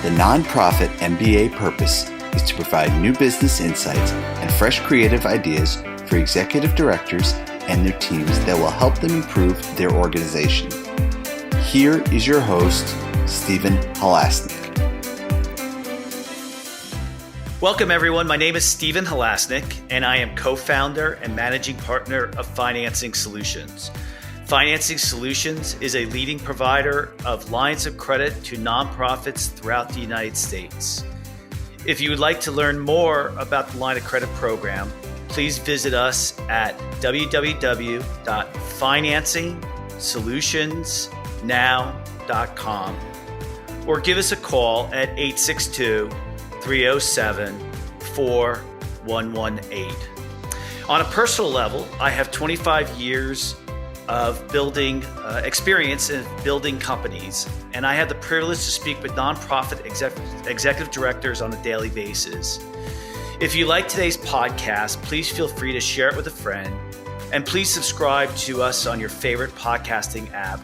The Nonprofit MBA purpose is to provide new business insights and fresh creative ideas for executive directors and their teams that will help them improve their organization. Here is your host, Stephen Halasnik. Welcome, everyone. My name is Stephen Halasnik, and I am co-founder and managing partner of Financing Solutions. Financing Solutions is a leading provider of lines of credit to nonprofits throughout the United States. If you would like to learn more about the line of credit program, please visit us at www.financingsolutionsnow.com or give us a call at 862-307-4118. On a personal level, I have 25 years of building experience in building companies, and I have the privilege to speak with nonprofit executive directors on a daily basis. If you like today's podcast, please feel free to share it with a friend, and please subscribe to us on your favorite podcasting app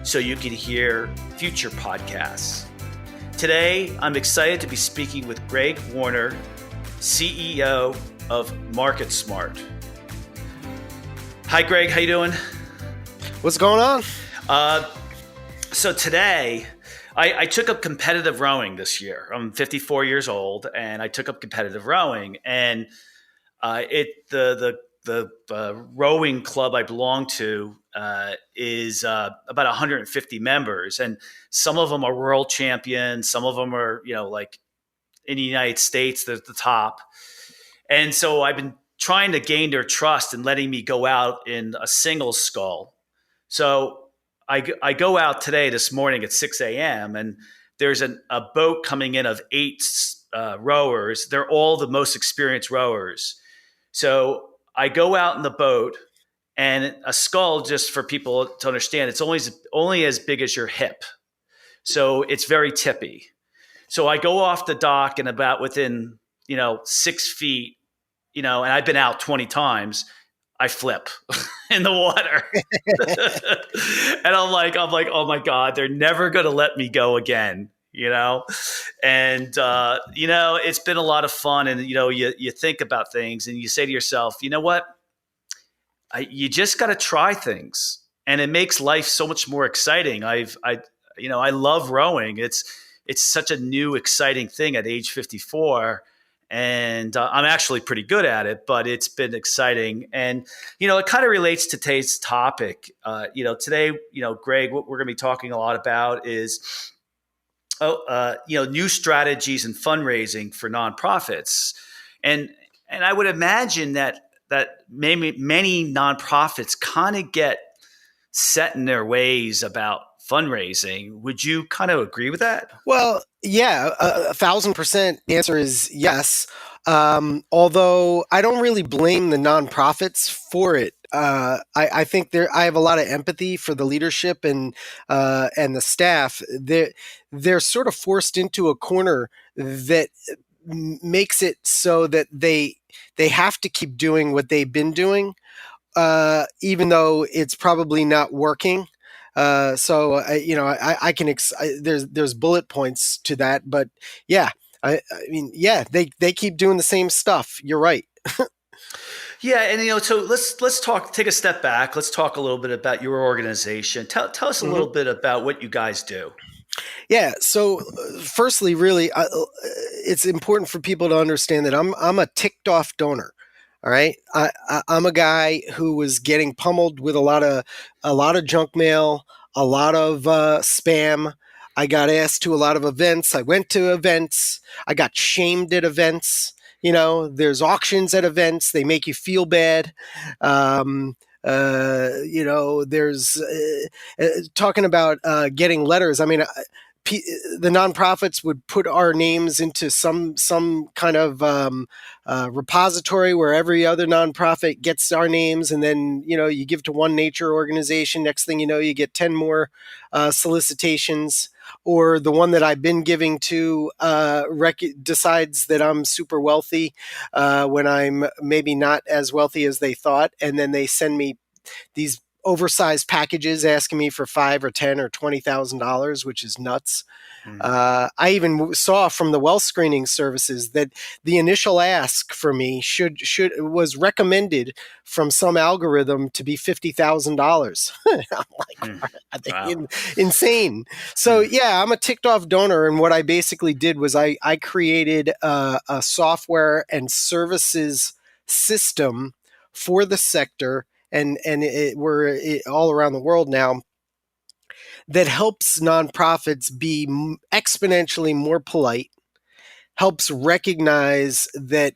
so you can hear future podcasts. Today, I'm excited to be speaking with Greg Warner, CEO of MarketSmart. Hi, Greg. How you doing? What's going on? So today, I took up competitive rowing this year. I'm 54 years old, and I took up competitive rowing. And the rowing club I belong to is about 150 members, and some of them are world champions. Some of them are, like in the United States, they're at the top. And so I've been trying to gain their trust and letting me go out in a single scull. So I go out this morning at 6 a.m. and there's a boat coming in of 8 rowers. They're all the most experienced rowers. So I go out in the boat, and a scull, just for people to understand, it's only as big as your hip. So it's very tippy. So I go off the dock and about within 6 feet, and I've been out 20 times, I flip in the water. And I'm like, oh my God, they're never going to let me go again, And, it's been a lot of fun. And, you think about things and you say to yourself, you know what? You just got to try things, and it makes life so much more exciting. I love rowing. It's such a new, exciting thing at age 54. And I'm actually pretty good at it, but it's been exciting. And, it kind of relates to today's topic. Today, Greg, what we're going to be talking a lot about is, new strategies and fundraising for nonprofits. And I would imagine that many nonprofits kind of get set in their ways about fundraising. Would you kind of agree with that? Well, yeah, 1,000%. The answer is yes. Although I don't really blame the nonprofits for it. I think I have a lot of empathy for the leadership and the staff. They're sort of forced into a corner that makes it so that they have to keep doing what they've been doing, even though it's probably not working. So I can there's bullet points to that, but yeah, I mean, they keep doing the same stuff. You're right. Yeah, and so let's take a step back. Let's talk a little bit about your organization. Tell us a little bit about what you guys do. Yeah. So, firstly, really, it's important for people to understand that I'm a ticked off donor. All right. I'm a guy who was getting pummeled with a lot of junk mail, a lot of spam. I got asked to a lot of events. I went to events. I got shamed at events. There's auctions at events. They make you feel bad. There's talking about getting letters. I mean, the nonprofits would put our names into some kind of repository where every other nonprofit gets our names, and then you give to one nature organization. Next thing you know, you get 10 more solicitations. Or the one that I've been giving to decides that I'm super wealthy when I'm maybe not as wealthy as they thought, and then they send me these oversized packages asking me for $5 or $10 or $20,000, which is nuts. I even saw from the wealth screening services that the initial ask for me was recommended from some algorithm to be $50,000. I'm like, are they insane? So yeah, I'm a ticked off donor, and what I basically did was I created a software and services system for the sector, and we're all around the world now, that helps nonprofits be exponentially more polite, helps recognize that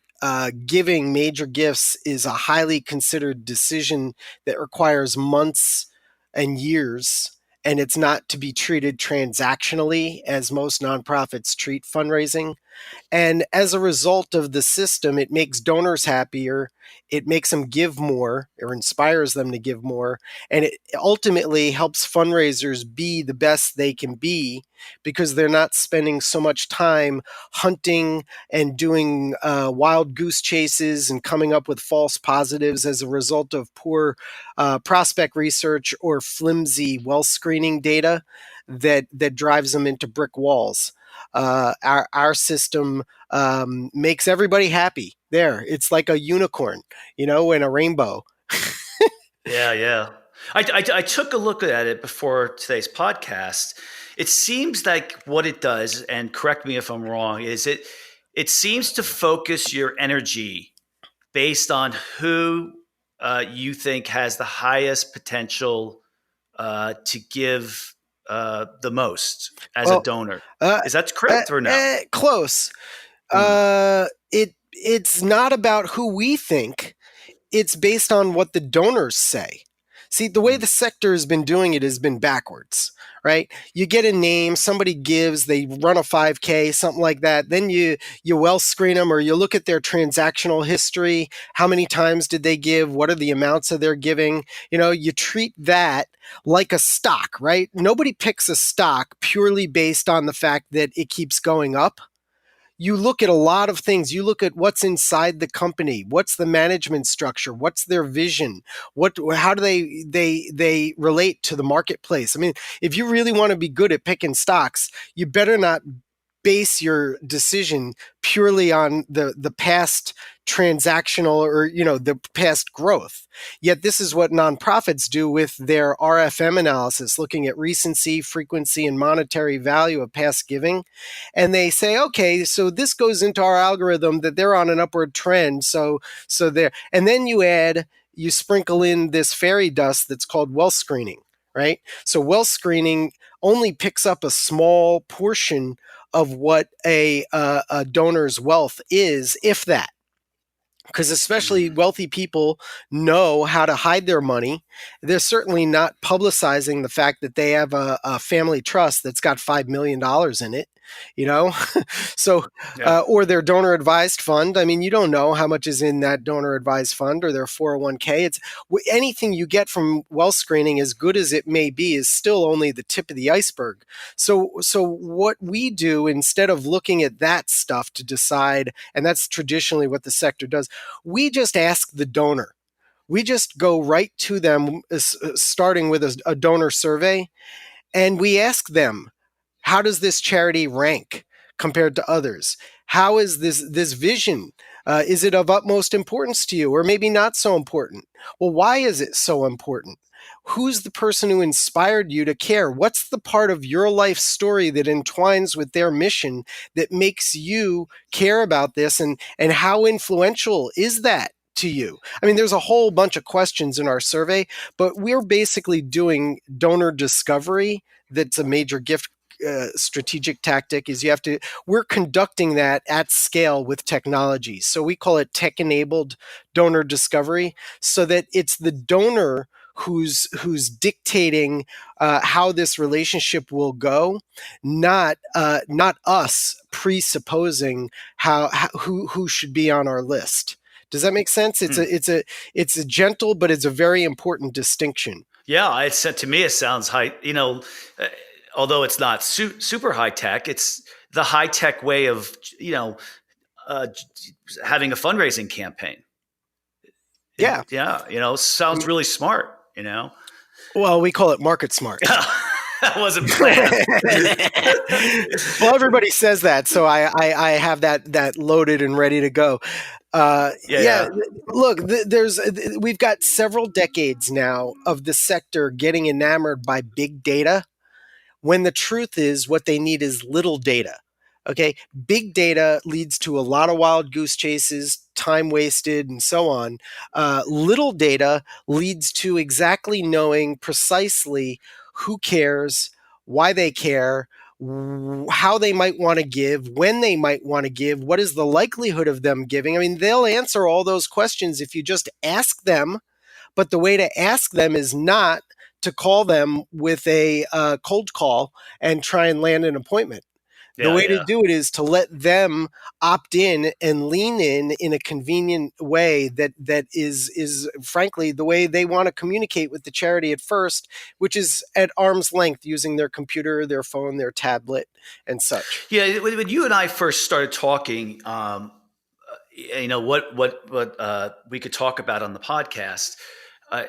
giving major gifts is a highly considered decision that requires months and years, and it's not to be treated transactionally as most nonprofits treat fundraising. And as a result of the system, it makes donors happier, it makes them give more, or inspires them to give more, and it ultimately helps fundraisers be the best they can be, because they're not spending so much time hunting and doing wild goose chases and coming up with false positives as a result of poor prospect research or flimsy wealth screening data that drives them into brick walls. Our system makes everybody happy. There, it's like a unicorn, and a rainbow. Yeah. I took a look at it before today's podcast. It seems like what it does, and correct me if I'm wrong, is it seems to focus your energy based on who you think has the highest potential to give the most as a donor. Is that correct or no? Close. It's not about who we think. It's based on what the donors say. See, the way the sector has been doing it has been backwards, right? You get a name, somebody gives, they run a 5K, something like that. Then you wealth screen them, or you look at their transactional history. How many times did they give? What are the amounts of their giving? You treat that like a stock, right? Nobody picks a stock purely based on the fact that it keeps going up. You look at a lot of things. You look at what's inside the company. What's the management structure? What's their vision? How do they relate to the marketplace? I mean, if you really want to be good at picking stocks, you better not base your decision purely on the past transactional or the past growth. Yet this is what nonprofits do with their RFM analysis, looking at recency, frequency, and monetary value of past giving. And they say, okay, so this goes into our algorithm that they're on an upward trend. So there, and then you sprinkle in this fairy dust that's called wealth screening, right? So wealth screening only picks up a small portion of what a donor's wealth is, if that. Because especially wealthy people know how to hide their money. They're certainly not publicizing the fact that they have a family trust that's got $5 million in it, so, or their donor advised fund. I mean, you don't know how much is in that donor advised fund or their 401k. It's anything you get from wealth screening, as good as it may be, is still only the tip of the iceberg. So what we do, instead of looking at that stuff to decide, and that's traditionally what the sector does, we just ask the donor. We just go right to them, starting with a donor survey, and we ask them, how does this charity rank compared to others? How is this vision? Is it of utmost importance to you, or maybe not so important? Well, why is it so important? Who's the person who inspired you to care? What's the part of your life story that entwines with their mission that makes you care about this? And how influential is that to you? I mean, there's a whole bunch of questions in our survey, but we're basically doing donor discovery. That's a major gift strategic tactic. We're conducting that at scale with technology. So we call it tech-enabled donor discovery, so that it's the donor who's dictating how this relationship will go, not us presupposing who should be on our list. Does that make sense? It's a gentle, but it's a very important distinction. Yeah, to me it sounds high. Although it's not super high tech, it's the high tech way of having a fundraising campaign. Yeah, Sounds really smart. Well, we call it market smart. That wasn't planned. Well, everybody says that, so I have that loaded and ready to go. Yeah. Look, we've got several decades now of the sector getting enamored by big data, when the truth is what they need is little data. Okay, big data leads to a lot of wild goose chases, time wasted, and so on. Little data leads to exactly knowing precisely who cares, why they care, how they might want to give, when they might want to give, what is the likelihood of them giving. I mean, they'll answer all those questions if you just ask them, but the way to ask them is not to call them with a cold call and try and land an appointment. The way to do it is to let them opt in and lean in a convenient way that is frankly the way they want to communicate with the charity at first, which is at arm's length using their computer, their phone, their tablet, and such. Yeah, when you and I first started talking, what we could talk about on the podcast.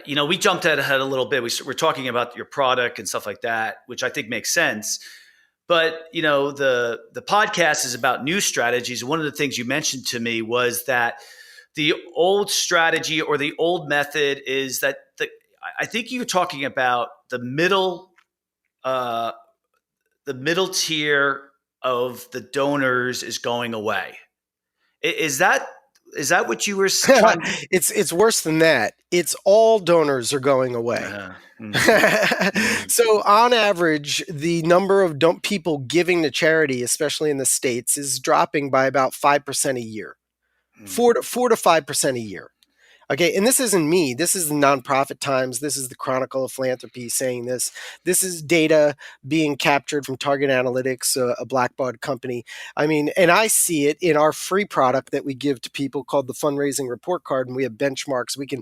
We jumped ahead a little bit. We're talking about your product and stuff like that, which I think makes sense. But, the podcast is about new strategies. One of the things you mentioned to me was that the old strategy or the old method is that I think you're talking about the middle tier of the donors is going away. Is that what you were trying to? It's worse than that. It's all donors are going away. So on average, the number of people giving to charity, especially in the States, is dropping by about 5% a year, 4 to 5% a year. Okay, and this isn't me. This is the Nonprofit Times. This is the Chronicle of Philanthropy saying this. This is data being captured from Target Analytics, a Blackbaud company. I mean, and I see it in our free product that we give to people called the Fundraising Report Card, and we have benchmarks. We can,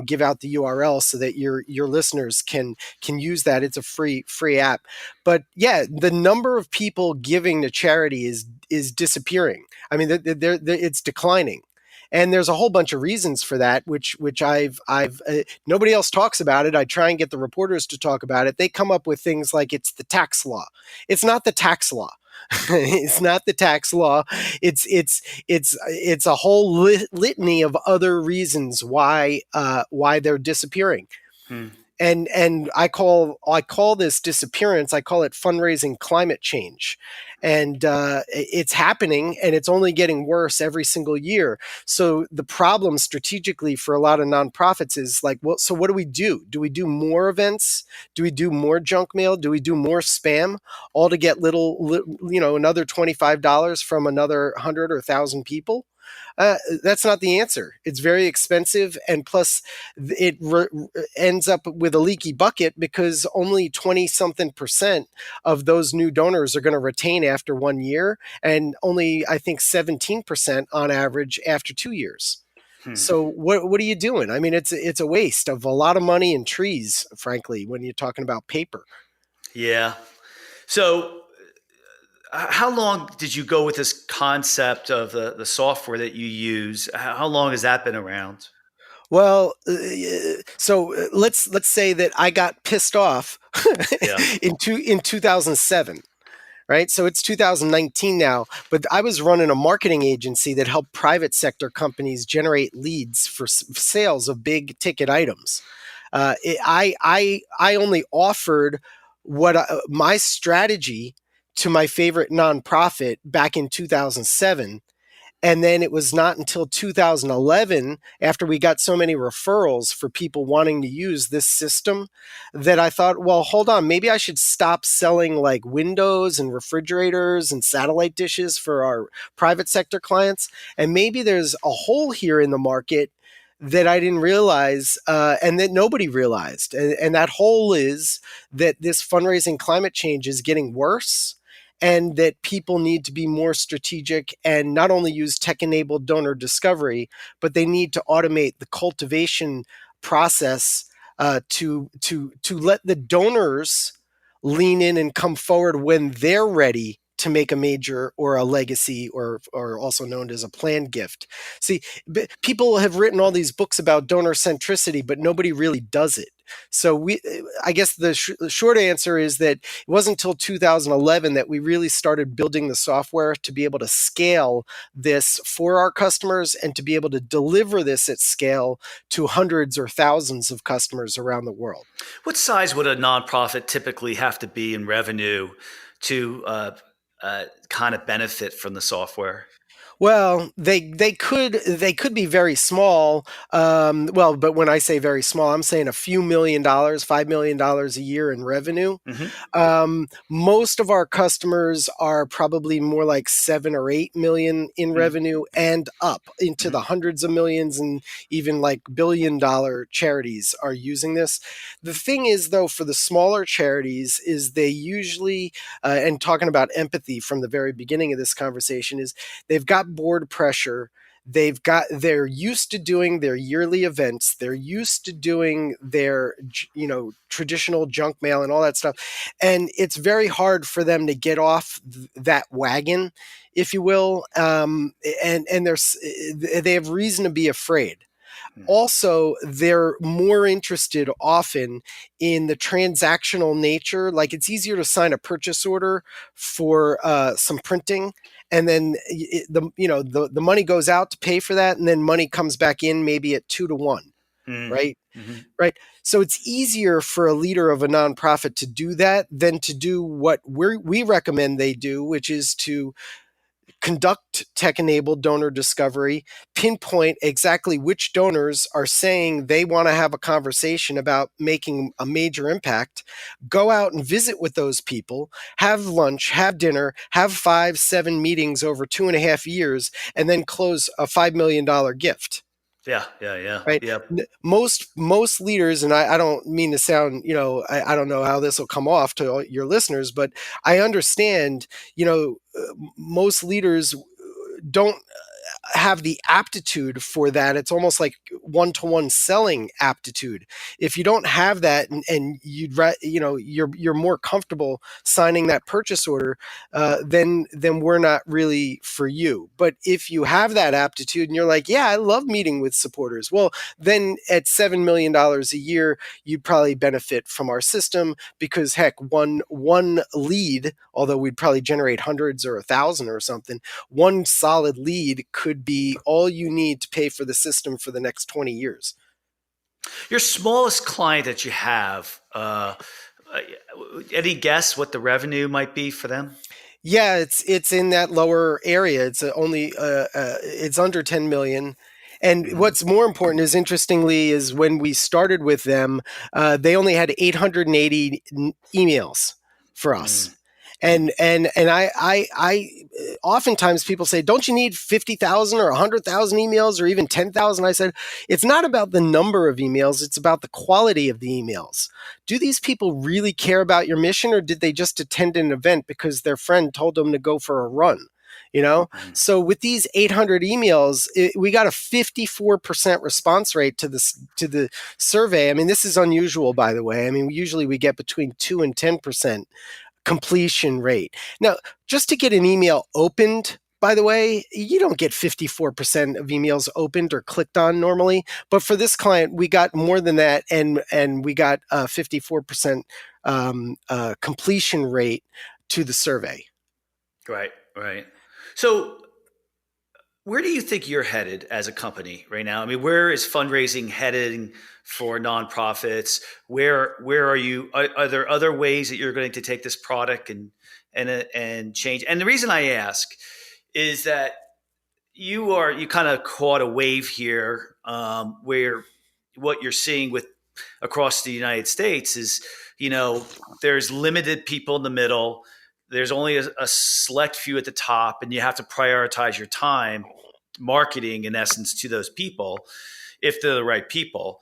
give out the URL so that your listeners can use that. It's a free app. But yeah, the number of people giving to charity is disappearing. I mean, it's declining. And there's a whole bunch of reasons for that, which I've nobody else talks about it. I try and get the reporters to talk about it. They come up with things like it's the tax law. It's not the tax law. It's not the tax law. It's a whole litany of other reasons why they're disappearing. And I call this disappearance, I call it fundraising climate change. And it's happening, and it's only getting worse every single year. So the problem strategically for a lot of nonprofits is like, well, so what do we do? Do we do more events? Do we do more junk mail? Do we do more spam? All to get another $25 from another 100 or 1,000 people? That's not the answer. It's very expensive, and plus it ends up with a leaky bucket because only 20-something% of those new donors are going to retain after 1 year, and only, I think, 17% on average after 2 years. So what are you doing? I mean, it's a waste of a lot of money and trees, frankly, when you're talking about paper. Yeah. So how long did you go with this concept of the software that you use? How long has that been around? Well, so let's say that I got pissed off in 2007. Right. So it's 2019 now, but I was running a marketing agency that helped private sector companies generate leads for sales of big ticket items. I only offered my strategy to my favorite nonprofit back in 2007. And then it was not until 2011, after we got so many referrals for people wanting to use this system, that I thought, well, hold on, maybe I should stop selling like windows and refrigerators and satellite dishes for our private sector clients. And maybe there's a hole here in the market that I didn't realize and that nobody realized. And that hole is that this fundraising climate change is getting worse, and that people need to be more strategic and not only use tech-enabled donor discovery, but they need to automate the cultivation process to let the donors lean in and come forward when they're ready to make a major or a legacy or also known as a planned gift. See, people have written all these books about donor centricity, but nobody really does it. So I guess the short answer is that it wasn't until 2011 that we really started building the software to be able to scale this for our customers and to be able to deliver this at scale to hundreds or thousands of customers around the world. What size would a nonprofit typically have to be in revenue to kind of benefit from the software? Well, they could be very small. But when I say very small, I'm saying a few $1,000,000, $5 million a year in revenue. Most of our customers are probably more like 7 or 8 million in revenue and up into the hundreds of millions, and even like $1 billion charities are using this. The thing is, though, for the smaller charities, is they usually, and talking about empathy from the very beginning of this conversation, is they've got board pressure. They're used to doing their yearly events. They're used to doing their, traditional junk mail and all that stuff. And it's very hard for them to get off that wagon, if you will. And they have reason to be afraid. Also, they're more interested often in the transactional nature. Like, it's easier to sign a purchase order for some printing, and then the money goes out to pay for that, and then money comes back in maybe at 2 to 1, right? Right. So it's easier for a leader of a nonprofit to do that than to do what we recommend they do, which is to conduct tech-enabled donor discovery, pinpoint exactly which donors are saying they want to have a conversation about making a major impact, go out and visit with those people, have lunch, have dinner, have 5-7 meetings over 2.5 years, and then close a $5 million gift. Yeah. Right. Yep. Most leaders, and I don't mean to sound, I don't know how this will come off to your listeners, but I understand, most leaders don't have the aptitude for that. It's almost like one-to-one selling aptitude. If you don't have that, and you're more comfortable signing that purchase order, then we're not really for you. But if you have that aptitude and you're like, yeah, I love meeting with supporters, well, then at $7 million a year, you'd probably benefit from our system, because heck, one lead, although we'd probably generate hundreds or 1,000 or something, one solid lead could be all you need to pay for the system for the next 20 years. Your smallest client that you have, any guess what the revenue might be for them? Yeah, it's in that lower area. It's it's under 10 million. And what's more important is, interestingly, is when we started with them, they only had 880 emails for us. And I oftentimes people say, don't you need 50,000 or 100,000 emails or even 10,000? I said, it's not about the number of emails. It's about the quality of the emails. Do these people really care about your mission, or did they just attend an event because their friend told them to go for a run? So with these 800 emails, we got a 54% response rate to the survey. I mean, this is unusual, by the way. I mean, usually we get between 2 and 10% completion rate. Now, just to get an email opened, by the way, you don't get 54% of emails opened or clicked on normally. But for this client, we got more than that, and we got a 54% completion rate to the survey. Right. So where do you think you're headed as a company right now? I mean, where is fundraising heading for nonprofits? Where are you? Are there other ways that you're going to take this product and change? And the reason I ask is that you kind of caught a wave here, where what you're seeing with across the United States is, there's limited people in the middle. There's only a select few at the top, and you have to prioritize your time marketing, in essence, to those people, if they're the right people.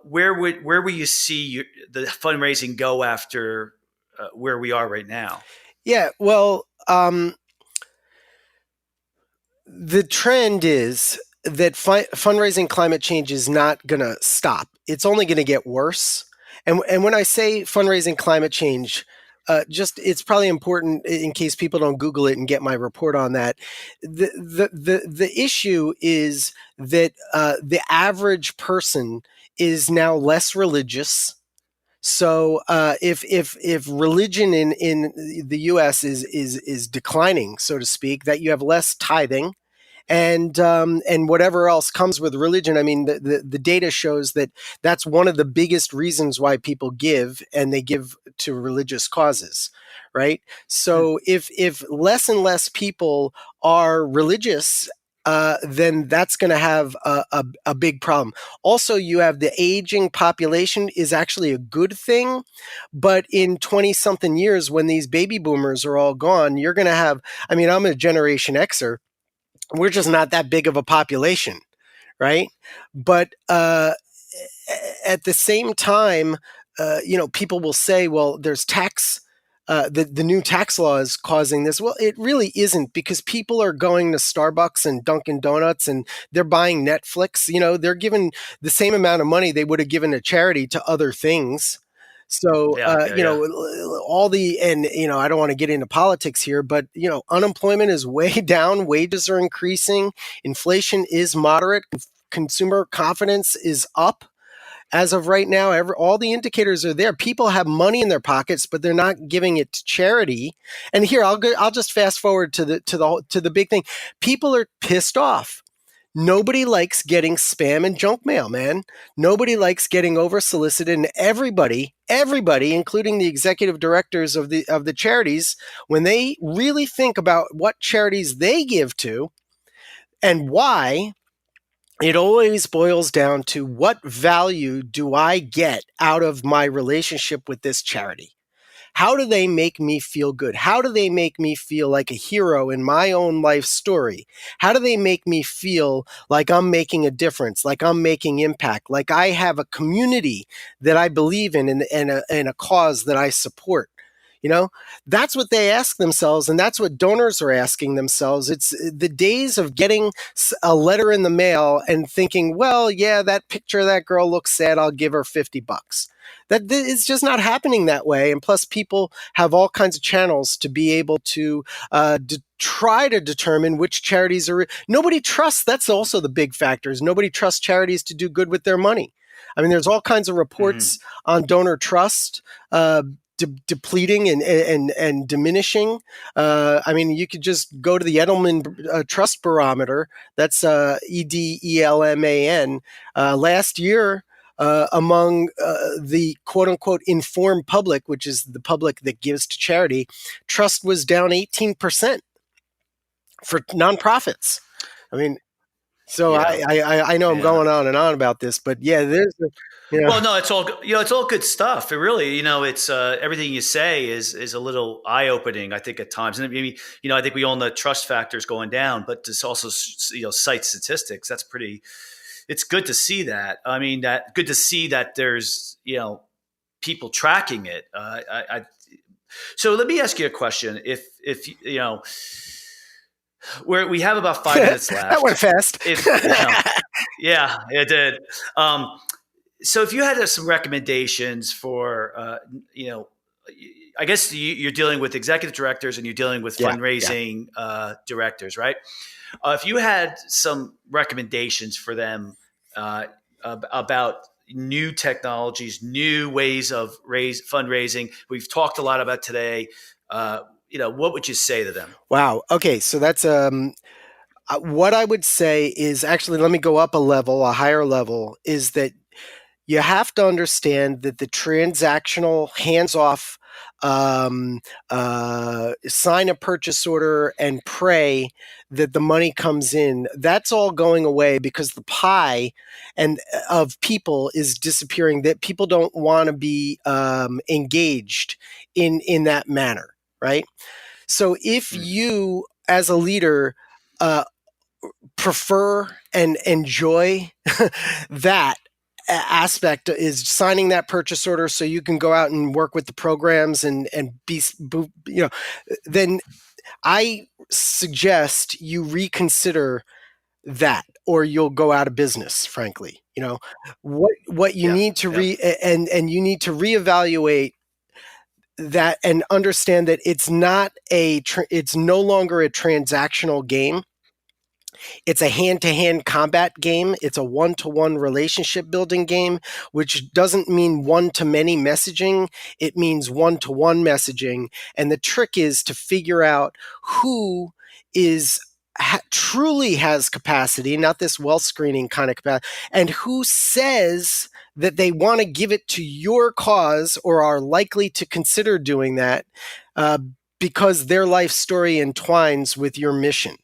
Where will you see the fundraising go after where we are right now? Yeah, well, the trend is that fundraising climate change is not going to stop. It's only going to get worse. And when I say fundraising climate change, it's probably important in case people don't Google it and get my report on that. The issue is that the average person is now less religious. So if religion in the U.S. is declining, so to speak, that you have less tithing, and whatever else comes with religion. I mean, the data shows that that's one of the biggest reasons why people give, and they give to religious causes, right? So if less and less people are religious, then that's going to have a big problem. Also, you have the aging population is actually a good thing, but in 20 something years, when these baby boomers are all gone, you're going to have, I mean, I'm a Generation Xer. We're just not that big of a population, right? But at the same time, people will say, well, there's tax. The new tax law is causing this. Well, it really isn't, because people are going to Starbucks and Dunkin' Donuts and they're buying Netflix. They're given the same amount of money they would have given to charity to other things. So, all the, and, I don't want to get into politics here, but, unemployment is way down. Wages are increasing. Inflation is moderate. Consumer confidence is up. As of right now, all the indicators are there. People have money in their pockets, but they're not giving it to charity. And here, I'll just fast forward to the big thing. People are pissed off. Nobody likes getting spam and junk mail, man. Nobody likes getting over-solicited, and everybody, including the executive directors of the charities, when they really think about what charities they give to and why, it always boils down to, what value do I get out of my relationship with this charity? How do they make me feel good? How do they make me feel like a hero in my own life story? How do they make me feel like I'm making a difference, like I'm making impact, like I have a community that I believe in and a cause that I support? That's what they ask themselves, and that's what donors are asking themselves. It's the days of getting a letter in the mail and thinking, well, yeah, that picture of that girl looks sad, I'll give her $50. That it's just not happening that way. And plus, people have all kinds of channels to be able to try to determine which charities are. Nobody trusts. That's also the big factors. Nobody trusts charities to do good with their money. I mean, there's all kinds of reports on donor trust depleting and diminishing. I mean, you could just go to the Edelman Trust Barometer. That's EDELMAN. Last year, among the quote-unquote informed public, which is the public that gives to charity, trust was down 18% for nonprofits. I mean, so yeah. I know I'm going on and on about this, but yeah, there's Well, no, it's all it's all good stuff. It really, it's everything you say is a little eye opening, I think, at times. And maybe I think we own the trust factors going down, but to also cite statistics, that's pretty. It's good to see that. I mean, good to see that there's people tracking it. So let me ask you a question. If we have about 5 minutes left. That went fast. Yeah, it did. So if you had some recommendations for, I guess you're dealing with executive directors and you're dealing with fundraising directors, right? If you had some recommendations for them about new technologies, new ways of fundraising, we've talked a lot about today. What would you say to them? Wow. Okay. So that's what I would say is, actually, let me go up a higher level, is that you have to understand that the transactional, hands-off, sign a purchase order and pray that the money comes in, that's all going away, because the pie of people is disappearing. That people don't want to be engaged in that manner, right? So if you, as a leader, prefer and enjoy that aspect, is signing that purchase order so you can go out and work with the programs and be, then I suggest you reconsider that, or you'll go out of business, frankly. What you need to and you need to reevaluate that and understand that it's not it's no longer a transactional game. It's a hand-to-hand combat game. It's a one-to-one relationship building game, which doesn't mean one-to-many messaging. It means one-to-one messaging. And the trick is to figure out who is truly has capacity, not this wealth screening kind of capacity, and who says that they want to give it to your cause or are likely to consider doing that because their life story entwines with your mission.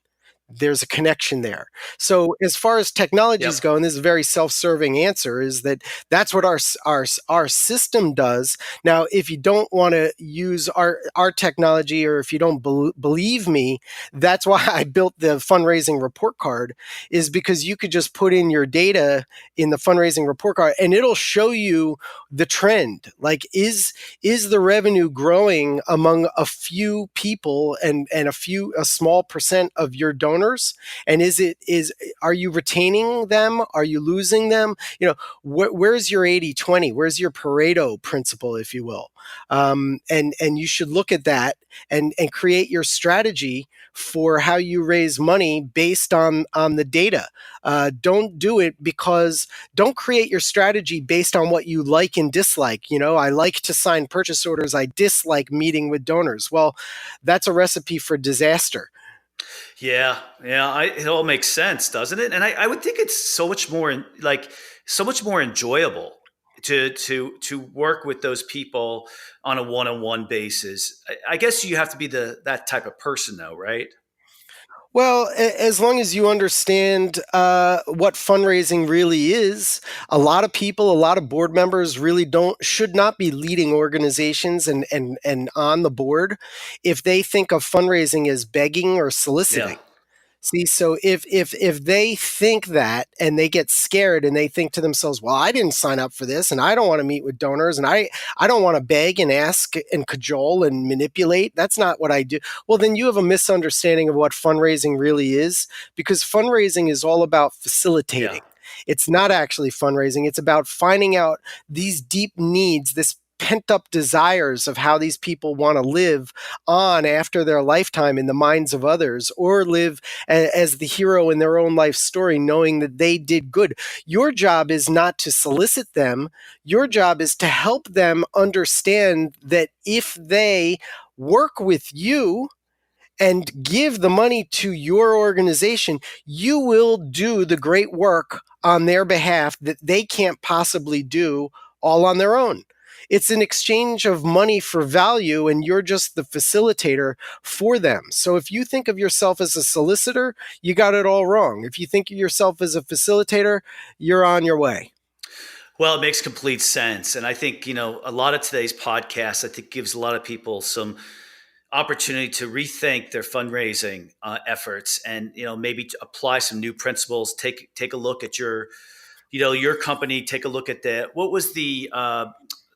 There's a connection there. So as far as technologies go, and this is a very self-serving answer, is that that's what our system does. Now, if you don't want to use our technology, or if you don't believe me, that's why I built the fundraising report card, is because you could just put in your data in the fundraising report card and it'll show you the trend. Like, is the revenue growing among a few people and a small percent of your donors? And are you retaining them? Are you losing them? Where's your 80-20? Where's your Pareto principle, if you will? And you should look at that and create your strategy for how you raise money based on the data. Don't create your strategy based on what you like and dislike. I like to sign purchase orders. I dislike meeting with donors. Well, that's a recipe for disaster. Yeah. It all makes sense, doesn't it? And I would think it's so much more enjoyable to work with those people on a one-on-one basis. I guess you have to be that type of person, though, right? Well, as long as you understand what fundraising really is, a lot of board members really should not be leading organizations and on the board if they think of fundraising as begging or soliciting. Yeah. See, so if they think that and they get scared and they think to themselves, well, I didn't sign up for this and I don't want to meet with donors and I don't want to beg and ask and cajole and manipulate. That's not what I do. Well, then you have a misunderstanding of what fundraising really is, because fundraising is all about facilitating. Yeah. It's not actually fundraising. It's about finding out these deep needs, this pent-up desires of how these people want to live on after their lifetime in the minds of others, or live as the hero in their own life story, knowing that they did good. Your job is not to solicit them. Your job is to help them understand that if they work with you and give the money to your organization, you will do the great work on their behalf that they can't possibly do all on their own. It's an exchange of money for value, and you're just the facilitator for them. So if you think of yourself as a solicitor, you got it all wrong. If you think of yourself as a facilitator, you're on your way. Well, it makes complete sense. And I think, a lot of today's podcast, I think, gives a lot of people some opportunity to rethink their fundraising efforts and, maybe to apply some new principles, take a look at your company, take a look at what was the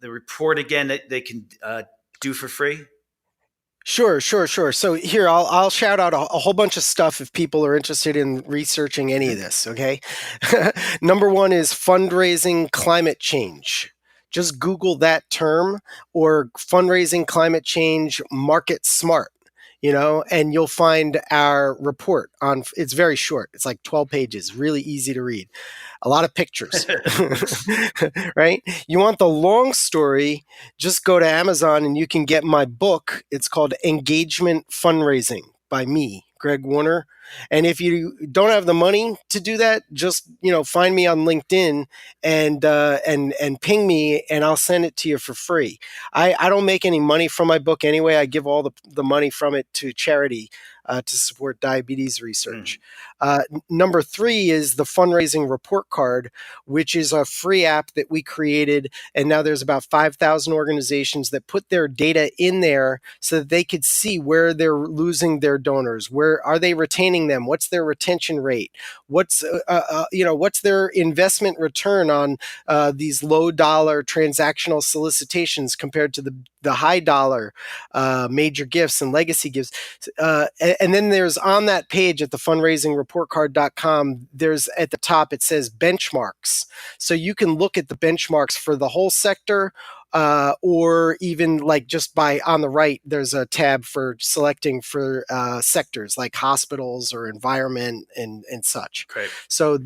report again that they can do for free? Sure. So here, I'll shout out a whole bunch of stuff if people are interested in researching any of this, okay? Number one is fundraising climate change. Just Google that term, or fundraising climate change market smart, and you'll find our report it's very short. It's like 12 pages, really easy to read. A lot of pictures, right? You want the long story, just go to Amazon and you can get my book. It's called Engagement Fundraising by me, Greg Warner. And if you don't have the money to do that, just, find me on LinkedIn and ping me and I'll send it to you for free. I don't make any money from my book anyway. I give all the money from it to charity to support diabetes research. Number three is the fundraising report card, which is a free app that we created. And now there's about 5,000 organizations that put their data in there so that they could see where they're losing their donors. Where are they retaining them? What's their retention rate? What's their investment return on these low dollar transactional solicitations compared to the high dollar major gifts and legacy gifts. And then there's on that page at the fundraisingreportcard.com, there's at the top, it says benchmarks. So you can look at the benchmarks for the whole sector or even like just by on the right, there's a tab for selecting for sectors like hospitals or environment and such. Great. So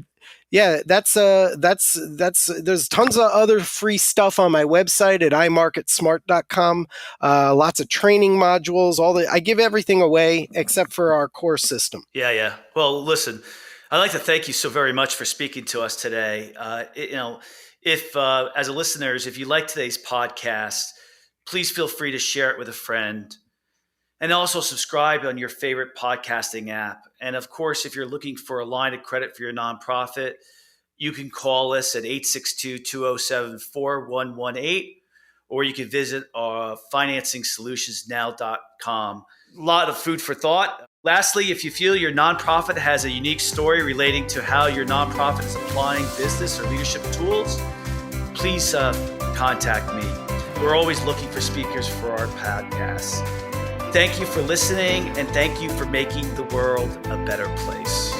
yeah, that's there's tons of other free stuff on my website at imarketsmart.com. Lots of training modules. I give everything away except for our core system. Yeah. Well, listen, I'd like to thank you so very much for speaking to us today. If as a listeners, if you like today's podcast, please feel free to share it with a friend. And also subscribe on your favorite podcasting app. And of course, if you're looking for a line of credit for your nonprofit, you can call us at 862-207-4118, or you can visit financingsolutionsnow.com. A lot of food for thought. Lastly, if you feel your nonprofit has a unique story relating to how your nonprofit is applying business or leadership tools, please contact me. We're always looking for speakers for our podcasts. Thank you for listening, and thank you for making the world a better place.